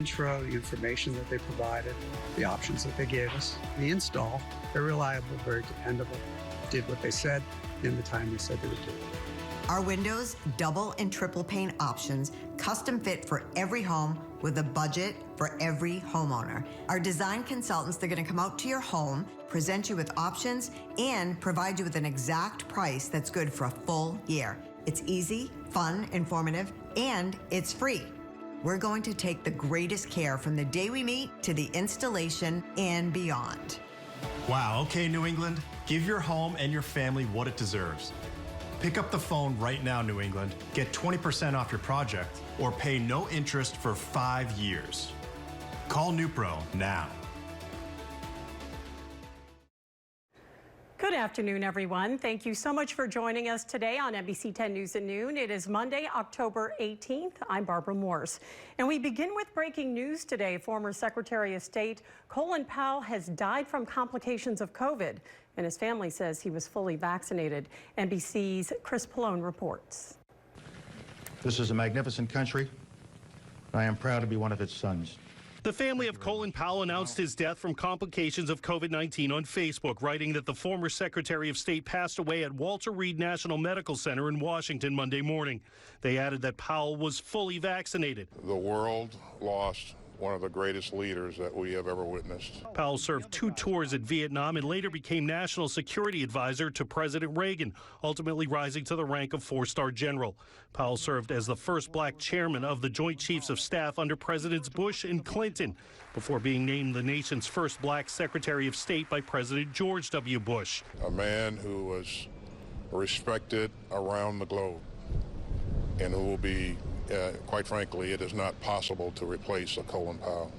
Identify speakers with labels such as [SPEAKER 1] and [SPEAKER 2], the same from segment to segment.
[SPEAKER 1] intro, the information that they provided, the options that they gave us. The install, they're reliable, very dependable, did what they said in the time they said they would do.
[SPEAKER 2] Our windows, double and triple pane options, custom fit for every home with a budget for every homeowner. Our design consultants, they're gonna come out to your home, present you with options, and provide you with an exact price that's good for a full year. It's easy, fun, informative, and it's free. We're going to take the greatest care from the day we meet to the installation and beyond.
[SPEAKER 3] Wow, okay, New England, give your home and your family what it deserves. Pick up the phone right now, New England. Get 20% off your project or pay no interest for 5 years. Call NewPro now.
[SPEAKER 4] Good afternoon, everyone. Thank you so much for joining us today on NBC 10 News at noon. It is Monday, October 18th. I'm Barbara Morse. And we begin with breaking news today. Former Secretary of State Colin Powell has died from complications of COVID, and his family says he was fully vaccinated. NBC's Chris Pallone reports.
[SPEAKER 5] This is a magnificent country. I am proud to be one of its sons.
[SPEAKER 6] The family of Colin Powell announced his death from complications of COVID-19 on Facebook, writing that the former Secretary of State passed away at Walter Reed National Medical Center in Washington Monday morning. They added that Powell was fully vaccinated.
[SPEAKER 7] The world lost one of the greatest leaders that we have ever witnessed.
[SPEAKER 6] Powell served 2 tours at Vietnam and later became National Security Advisor to President Reagan, ultimately rising to the rank of 4-star general. Powell served as the first black chairman of the Joint Chiefs of Staff under Presidents Bush and Clinton, before being named the nation's first black Secretary of State by President George W. Bush.
[SPEAKER 7] A man who was respected around the globe and who will be quite frankly, it is not possible to replace a Colin Powell.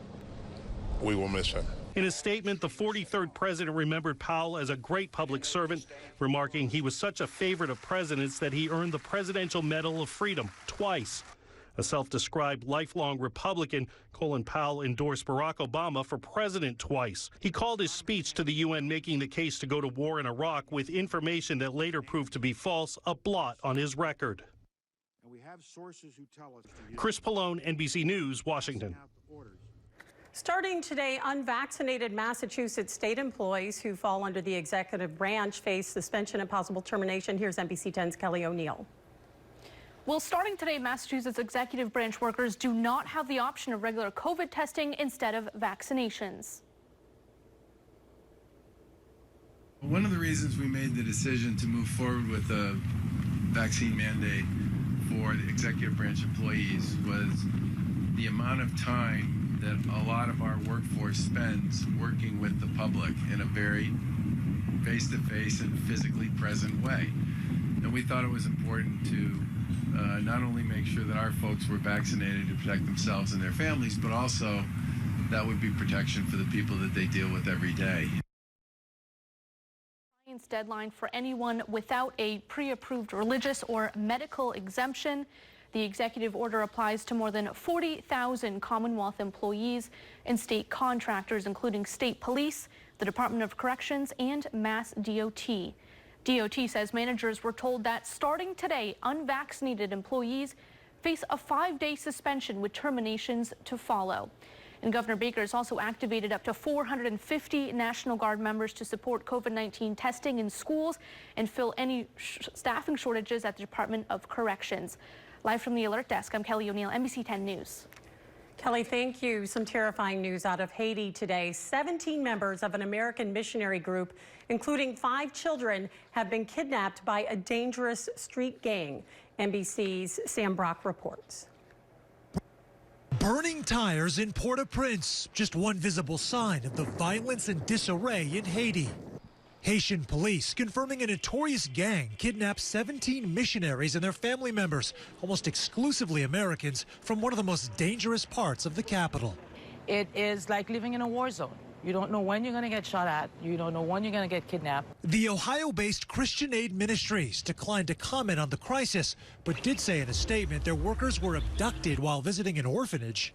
[SPEAKER 7] We will miss him.
[SPEAKER 6] In a statement, the 43rd president remembered Powell as a great public servant, remarking he was such a favorite of presidents that he earned the Presidential Medal of Freedom twice. A self-described lifelong Republican, Colin Powell endorsed Barack Obama for president twice. He called his speech to the UN making the case to go to war in Iraq with information that later proved to be false a blot on his record.
[SPEAKER 8] We have sources who tell us
[SPEAKER 6] Chris Pallone, NBC News, Washington.
[SPEAKER 4] Starting today, unvaccinated Massachusetts state employees who fall under the executive branch face suspension and possible termination. Here's NBC 10's Kelly O'Neill.
[SPEAKER 9] Well, starting today, Massachusetts executive branch workers do not have the option of regular COVID testing instead of vaccinations.
[SPEAKER 10] One of the reasons we made the decision to move forward with a vaccine mandate for the executive branch employees was the amount of time that a lot of our workforce spends working with the public in a very face-to-face and physically present way. And we thought it was important to not only make sure that our folks were vaccinated to protect themselves and their families, but also that would be protection for the people that they deal with every day.
[SPEAKER 9] Deadline for anyone without a pre-approved religious or medical exemption. The executive order applies to more than 40,000 Commonwealth employees and state contractors, including state police, the Department of Corrections, and Mass DOT. DOT says managers were told that starting today, unvaccinated employees face a 5-day suspension with terminations to follow. And Governor Baker has also activated up to 450 National Guard members to support COVID-19 testing in schools and fill any staffing shortages at the Department of Corrections. Live from the Alert Desk, I'm Kelly O'Neill, NBC 10 News.
[SPEAKER 4] Kelly, thank you. Some terrifying news out of Haiti today. 17 members of an American missionary group, including 5 children, have been kidnapped by a dangerous street gang. NBC's Sam Brock reports.
[SPEAKER 11] Burning tires in Port-au-Prince, just one visible sign of the violence and disarray in Haiti. Haitian police confirming a notorious gang kidnapped 17 missionaries and their family members, almost exclusively Americans, from one of the most dangerous parts of the capital.
[SPEAKER 12] It is like living in a war zone. You don't know when you're going to get shot at. You don't know when you're going to get kidnapped.
[SPEAKER 11] The Ohio-based Christian Aid Ministries declined to comment on the crisis, but did say in a statement their workers were abducted while visiting an orphanage.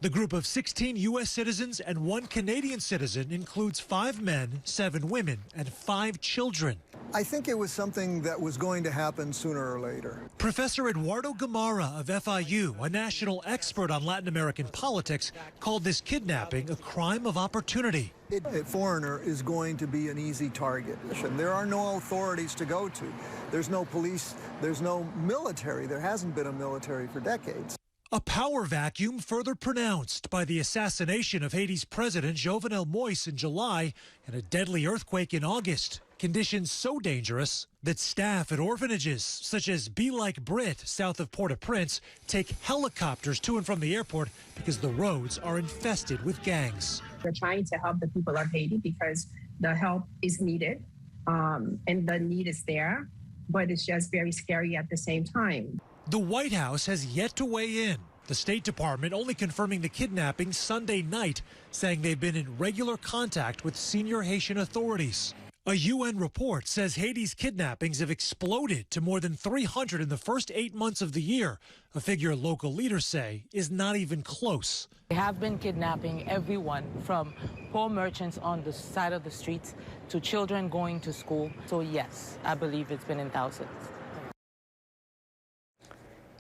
[SPEAKER 11] The group of 16 U.S. citizens and 1 Canadian citizen includes 5 men, 7 women, and 5 children.
[SPEAKER 13] I think it was something that was going to happen sooner or later.
[SPEAKER 11] Professor Eduardo Gamarra of FIU, a national expert on Latin American politics, called this kidnapping a crime of opportunity.
[SPEAKER 13] A foreigner is going to be an easy target. There are no authorities to go to. There's no police. There's no military. There hasn't been a military for decades.
[SPEAKER 11] A power vacuum further pronounced by the assassination of Haiti's president Jovenel Moïse in July and a deadly earthquake in August. Conditions so dangerous that staff at orphanages such as Be Like Brit south of Port-au-Prince take helicopters to and from the airport because the roads are infested with gangs.
[SPEAKER 14] We're trying to help the people of Haiti because the help is needed and the need is there, but it's just very scary at the same time.
[SPEAKER 11] The White House has yet to weigh in. The State Department only confirming the kidnapping Sunday night, saying they've been in regular contact with senior Haitian authorities. A UN report says Haiti's kidnappings have exploded to more than 300 in the first 8 months of the year, a figure local leaders say is not even close.
[SPEAKER 12] They have been kidnapping everyone from poor merchants on the side of the streets to children going to school. So yes, I believe it's been in thousands.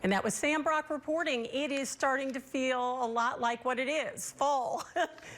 [SPEAKER 4] And that was Sam Brock reporting. It is starting to feel a lot like what it is, fall.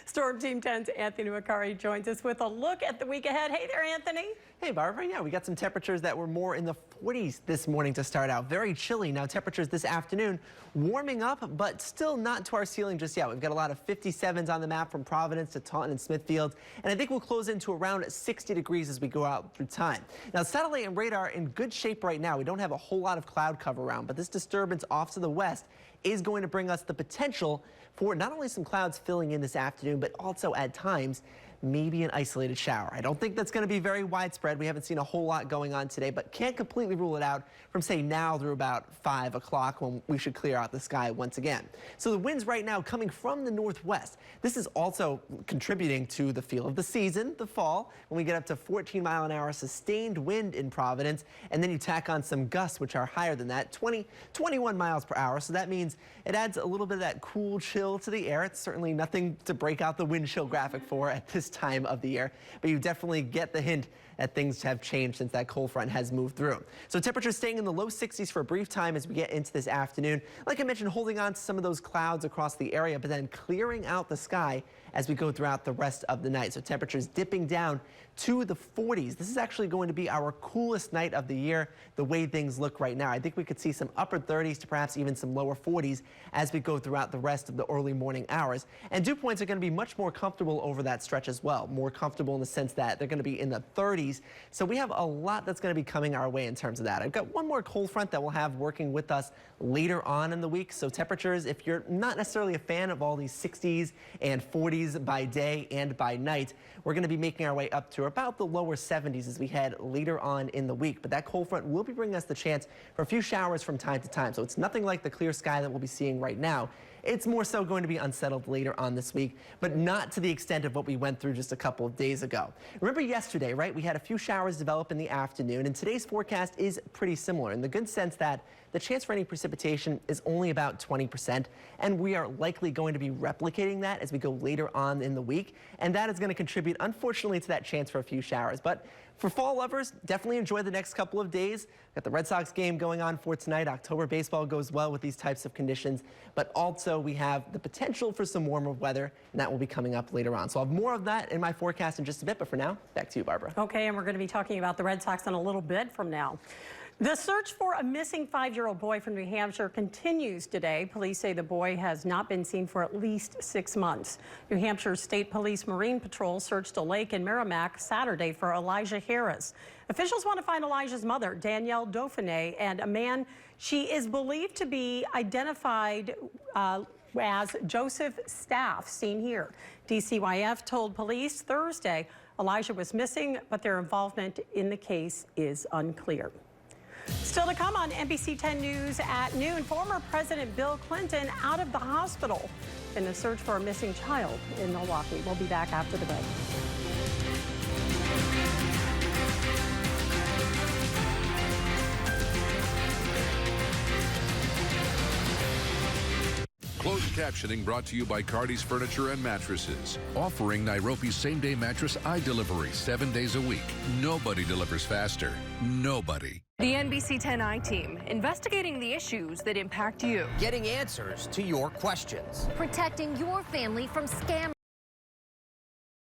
[SPEAKER 4] Storm Team 10's Anthony Macari joins us with a look at the week ahead. Hey there, Anthony.
[SPEAKER 15] Hey, Barbara. Yeah, we got some temperatures that were more in the 40s this morning to start out. Very chilly. Now temperatures this afternoon warming up, but still not to our ceiling just yet. We've got a lot of 57s on the map from Providence to Taunton and Smithfield, and I think we'll close into around 60 degrees as we go out through time. Now, satellite and radar are in good shape right now. We don't have a whole lot of cloud cover around, but this disturbance off to the west is going to bring us the potential for not only some clouds filling in this afternoon, but also at times maybe an isolated shower. I don't think that's going to be very widespread. We haven't seen a whole lot going on today, but can't completely rule it out from, say, now through about 5 o'clock when we should clear out the sky once again. So the winds right now coming from the northwest. This is also contributing to the feel of the season, the fall, when we get up to 14-mile-an-hour sustained wind in Providence, and then you tack on some gusts, which are higher than that, 21 miles per hour. So that means it adds a little bit of that cool chill to the air. It's certainly nothing to break out the wind chill graphic for at this time of the year, but you definitely get the hint that things have changed since that cold front has moved through. So temperatures staying in the low 60s for a brief time as we get into this afternoon. Like I mentioned, holding on to some of those clouds across the area, but then clearing out the sky as we go throughout the rest of the night. So temperatures dipping down to the 40s. This is actually going to be our coolest night of the year, the way things look right now. I think we could see some upper 30s to perhaps even some lower 40s as we go throughout the rest of the early morning hours. And dew points are going to be much more comfortable over that stretch as well. More comfortable in the sense that they're going to be in the 30s. So we have a lot that's going to be coming our way in terms of that. I've got one more cold front that we'll have working with us later on in the week. So temperatures, if you're not necessarily a fan of all these 60s and 40s by day and by night, we're going to be making our way up to about the lower 70s as we head later on in the week. But that cold front will be bringing us the chance for a few showers from time to time. So it's nothing like the clear sky that we'll be seeing right now. It's more so going to be unsettled later on this week, but not to the extent of what we went through just a couple of days ago. Remember yesterday, right? We had a few showers develop in the afternoon, and today's forecast is pretty similar in the good sense that the chance for any precipitation is only about 20%, and we are likely going to be replicating that as we go later on in the week, and that is going to contribute, unfortunately, to that chance for a few showers. But for fall lovers, definitely enjoy the next couple of days. Got the Red Sox game going on for tonight. October baseball goes well with these types of conditions, but also we have the potential for some warmer weather, and that will be coming up later on. So I'll have more of that in my forecast in just a bit, but for now, back to you, Barbara.
[SPEAKER 4] Okay, and we're going to be talking about the Red Sox in a little bit from now. The search for a missing 5-year-old boy from New Hampshire continues today. Police say the boy has not been seen for at least 6 months. New Hampshire State Police Marine Patrol searched a lake in Merrimack Saturday for Elijah Harris. Officials want to find Elijah's mother, Danielle Dauphiné, and a man she is believed to be identified as Joseph Staff, seen here. DCYF told police Thursday Elijah was missing, but their involvement in the case is unclear. Still to come on NBC 10 News at noon, former President Bill Clinton out of the hospital in the search for a missing child in Milwaukee. We'll be back after the break.
[SPEAKER 16] Close captioning brought to you by Cardi's Furniture and Mattresses, offering Nairobi's same-day mattress eye delivery 7 days a week. Nobody delivers faster. Nobody.
[SPEAKER 17] The NBC 10 I-Team, investigating the issues that impact you.
[SPEAKER 18] Getting answers to your questions.
[SPEAKER 19] Protecting your family from scam.